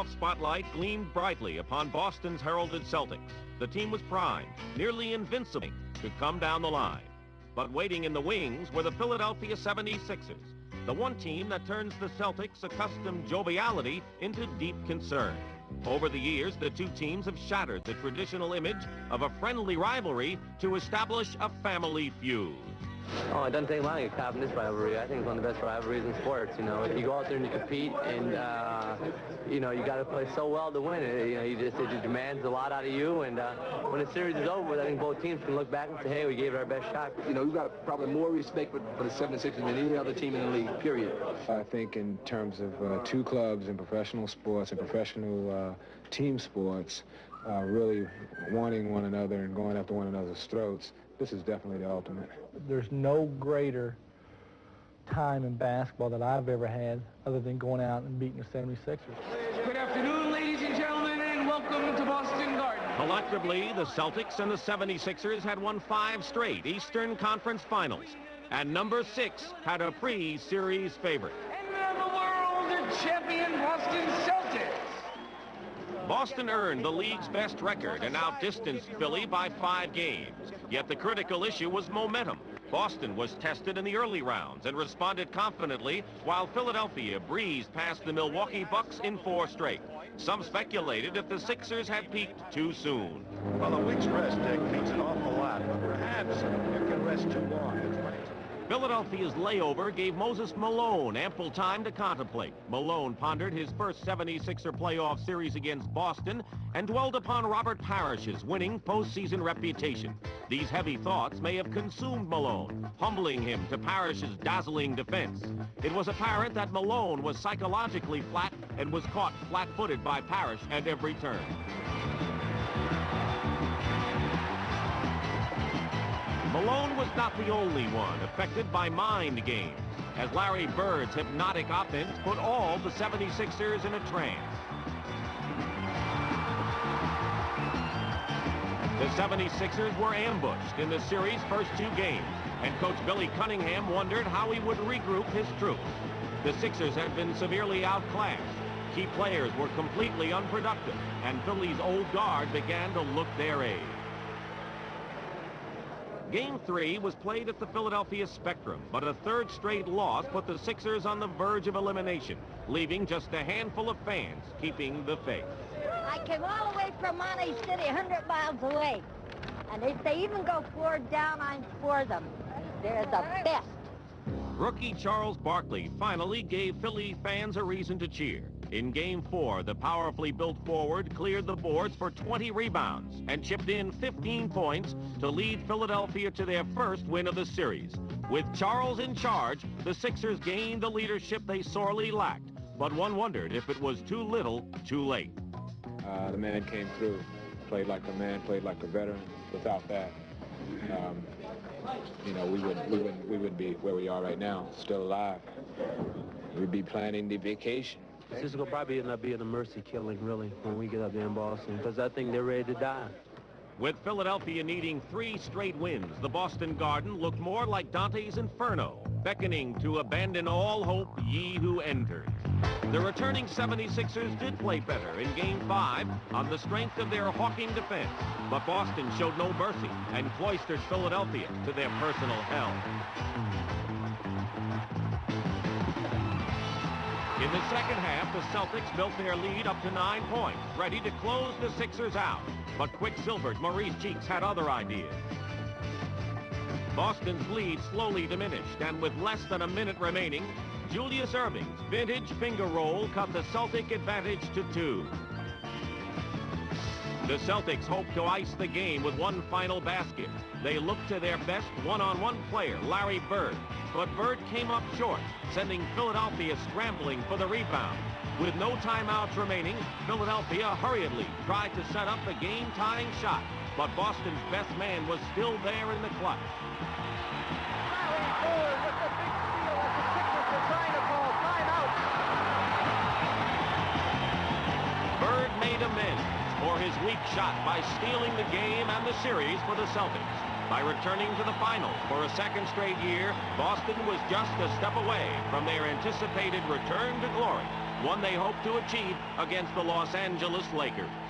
spotlight gleamed brightly upon Boston's heralded Celtics. The team was primed, nearly invincible, to come down the line. But waiting in the wings were the Philadelphia 76ers, the one team that turns the Celtics' accustomed joviality into deep concern. Over the years, the two teams have shattered the traditional image of a friendly rivalry to establish a family feud. Oh, it doesn't take long to get caught in this rivalry. I think it's one of the best rivalries in sports. You know, if you go out there and you compete and, you know, you got to play so well to win it. You know, it demands a lot out of you. And when the series is over, I think both teams can look back and say, hey, we gave it our best shot. You know, we've got probably more respect for the 76ers than any other team in the league, period. I think in terms of two clubs in professional sports and professional team sports, really wanting one another and going after one another's throats, this is definitely the ultimate. There's no greater time in basketball that I've ever had other than going out and beating the 76ers. Good afternoon, ladies and gentlemen, and welcome to Boston Garden. Collectively, the Celtics and the 76ers had won 5 straight Eastern Conference Finals, and number 6 had a pre-series favorite. And the world champion Boston Celtics. Boston earned the league's best record and outdistanced Philly by 5 games. Yet the critical issue was momentum. Boston was tested in the early rounds and responded confidently, while Philadelphia breezed past the Milwaukee Bucks in 4 straight. Some speculated if the Sixers had peaked too soon. Well, a week's rest, Dick, means an awful lot, but perhaps you can rest too long. Philadelphia's layover gave Moses Malone ample time to contemplate. Malone pondered his first 76er playoff series against Boston and dwelled upon Robert Parish's winning postseason reputation. These heavy thoughts may have consumed Malone, humbling him to Parish's dazzling defense. It was apparent that Malone was psychologically flat and was caught flat-footed by Parish at every turn. Malone was not the only one affected by mind games, as Larry Bird's hypnotic offense put all the 76ers in a trance. The 76ers were ambushed in the series' first 2 games, and Coach Billy Cunningham wondered how he would regroup his troops. The Sixers had been severely outclassed. Key players were completely unproductive, and Philly's old guard began to look their age. Game 3 was played at the Philadelphia Spectrum, but a 3rd straight loss put the Sixers on the verge of elimination, leaving just a handful of fans keeping the faith. I came all the way from Monte City, 100 miles away. And if they even go 4 down, I'm for them. They're the best. Rookie Charles Barkley finally gave Philly fans a reason to cheer. In Game 4, the powerfully built forward cleared the boards for 20 rebounds and chipped in 15 points to lead Philadelphia to their first win of the series. With Charles in charge, the Sixers gained the leadership they sorely lacked, but one wondered if it was too little, too late. The man came through, played like a man, played like a veteran. Without that, you know, we wouldn't be where we are right now, still alive. We'd be planning the vacation. This is going to probably end up being a mercy killing, really, when we get up there in Boston, because I think they're ready to die. With Philadelphia needing 3 straight wins, the Boston Garden looked more like Dante's Inferno, beckoning to abandon all hope, ye who entered. The returning 76ers did play better in Game 5 on the strength of their hawking defense, but Boston showed no mercy and cloistered Philadelphia to their personal hell. In the second half, the Celtics built their lead up to 9 points, ready to close the Sixers out. But quick-silvered Maurice Cheeks had other ideas. Boston's lead slowly diminished, and with less than a minute remaining, Julius Erving's vintage finger roll cut the Celtic advantage to 2. The Celtics hoped to ice the game with one final basket. They looked to their best one-on-one player, Larry Bird, but Bird came up short, sending Philadelphia scrambling for the rebound. With no timeouts remaining, Philadelphia hurriedly tried to set up the game-tying shot, but Boston's best man was still there in the clutch. Bird made amends for his weak shot by stealing the game and the series for the Celtics. By returning to the finals for a 2nd straight year, Boston was just a step away from their anticipated return to glory. one they hope to achieve against the Los Angeles Lakers.